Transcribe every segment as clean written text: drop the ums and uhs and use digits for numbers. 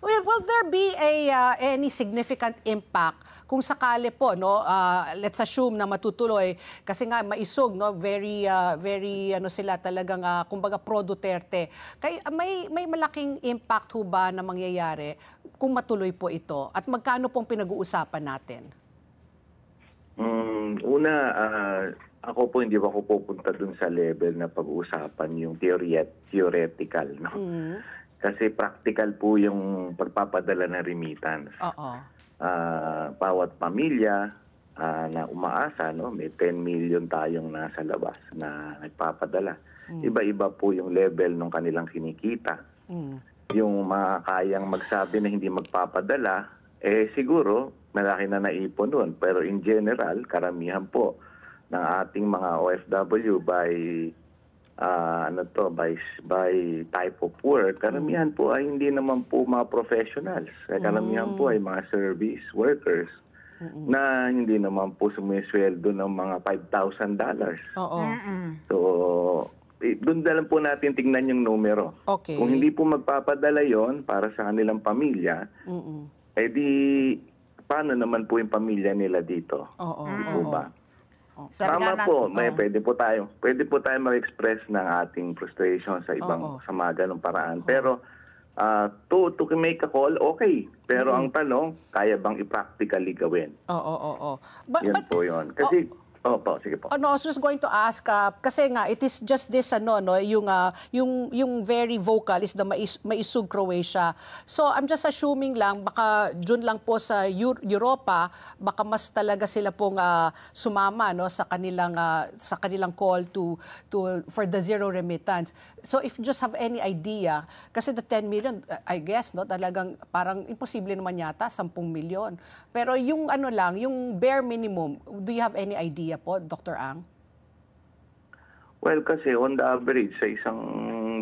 Will there be any significant impact kung sakali po, no, let's assume na matutuloy kasi nga maisog, no, very ano sila talagang kumbaga pro Duterte. May malaking impact ho ba na mangyayari kung matuloy po ito at magkano pong pinag-uusapan natin? Una, ako po hindi ako pupunta dun sa level na pag-uusapan yung theoretical, no? Kasi practical po yung pagpapadala ng remittance. Bawat pamilya na umaasa, no, may 10 million tayong nasa labas na nagpapadala. Iba-iba po yung level ng kanilang kinikita. Yung makakayang magsabi na hindi magpapadala, siguro malaki na naipon doon. Pero in general, karamihan po ng ating mga OFW by by type of work, karamihan po ay hindi naman po mga professionals. Karamihan po ay mga service workers na hindi naman po sumisweldo ng mga $5,000. So, doon na lang po natin tingnan yung numero. Kung hindi po magpapadala yon para sa kanilang pamilya, di paano naman po yung pamilya nila dito? Po ba? Tama po, pwede po tayo mag-express ng ating frustration sa ibang sa mga ganong paraan. Pero to make a call, okay. Pero ang tanong, kaya bang i-practically gawin? Yan po yun. Kasi sige po. I was just going to ask, kasi nga, it is just this, yung very vocal is the maisug Croatia. So, I'm just assuming lang, baka dun lang po sa Europa, baka mas talaga sila pong sumama, no, sa kanilang call for the zero remittance. So, if you just have any idea, kasi the 10 million, I guess, no, talagang parang imposible naman yata, 10 million. Pero yung yung bare minimum, do you have any idea po, Dr. Ang? Well, kasi on the average, sa isang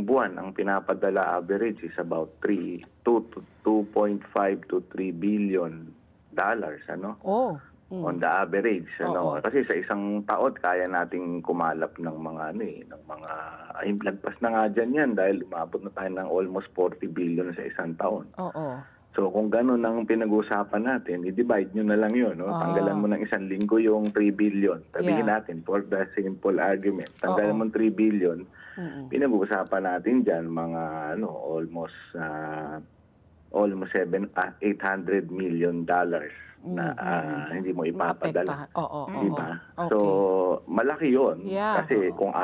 buwan, ang pinapadala average is about 2.5 to 3 billion dollars, ano? On the average, ano? Kasi sa isang taon, kaya nating kumalap ng mga, lagpas na nga dyan yan dahil umabot na tayo ng almost 40 billion sa isang taon. So kung gano'n ang pinag-uusapan natin, i-divide nyo na lang yun. No? Tanggalan mo ng isang linggo yung 3 billion. Sabihin natin, for the simple argument, tanggalan mo 3 billion, pinag-uusapan natin dyan mga almost $800 million na hindi mo ipapadala. Diba? So malaki yun. Kasi kung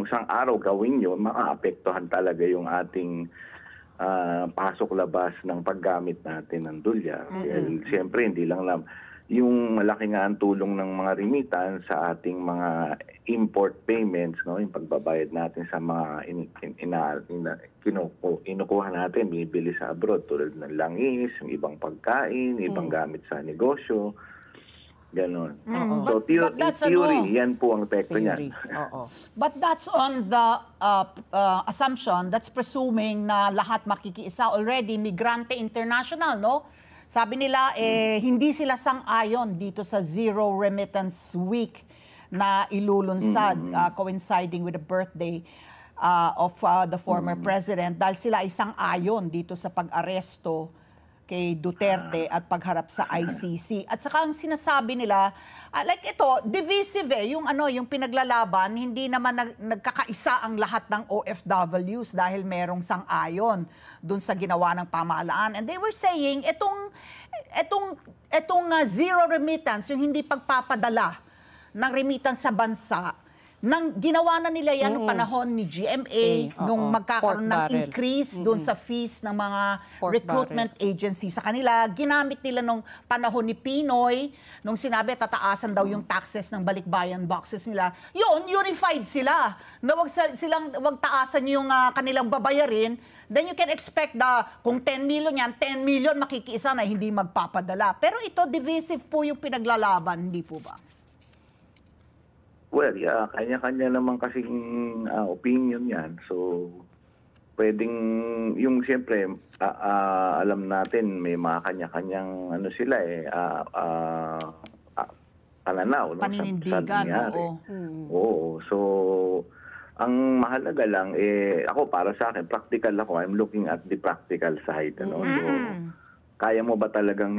isang araw gawin yun, makaapektuhan talaga yung ating pasok-labas ng paggamit natin ng dolyar. Siyempre, hindi lang yung malaki nga ang tulong ng mga remittance sa ating mga import payments, no, yung pagbabayad natin sa mga kinukuha natin, binibili sa abroad, tulad ng langis, yung ibang pagkain, ibang gamit sa negosyo. Ganon. So, in theory, yan po ang epekto niyan. But that's on the assumption, that's presuming na lahat makikiisa already, Migrante International, no? Sabi nila, hindi sila sang-ayon dito sa Zero Remittance Week na ilulunsad, coinciding with the birthday of the former president, dahil sila ay sang-ayon dito sa pag-aresto kay Duterte at pagharap sa ICC. At saka ang sinasabi nila, like ito, divisive yung pinaglalaban, hindi naman nagkakaisa ang lahat ng OFWs dahil merong sang-ayon dun sa ginawa ng pamahalaan. And they were saying, etong zero remittance, yung hindi pagpapadala ng remittance sa bansa, ginawa na nila yan noong panahon ni GMA, nung magkakaroon ng increase doon sa fees ng mga recruitment agency sa kanila. Ginamit nila nung panahon ni Pinoy, nung sinabi tataasan daw yung taxes ng balikbayan boxes nila. Yun, unified sila. Na wag taasan yung kanilang babayarin. Then you can expect kung 10 million yan, 10 million makikiisa na hindi magpapadala. Pero ito, divisive po yung pinaglalaban, hindi po ba? Well, kanya-kanya naman kasing opinion yan. So, pwedeng, yung siyempre, alam natin, may mga kanya-kanyang, pananaw. Paninindigan, oo. So, Ang mahalaga lang, ako para sa akin, practical ako. I'm looking at the practical side. Ano? So, kaya mo ba talagang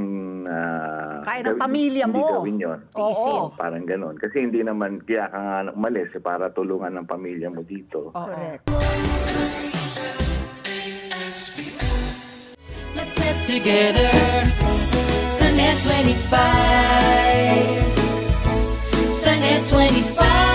Kaya ng pamilya hindi mo. gawin yun? Oo. Parang ganon. Kasi hindi naman, kaya ka nga umalis para tulungan ng pamilya mo dito. Correct. Let's get together. Sunnet 25. Sunnet 25.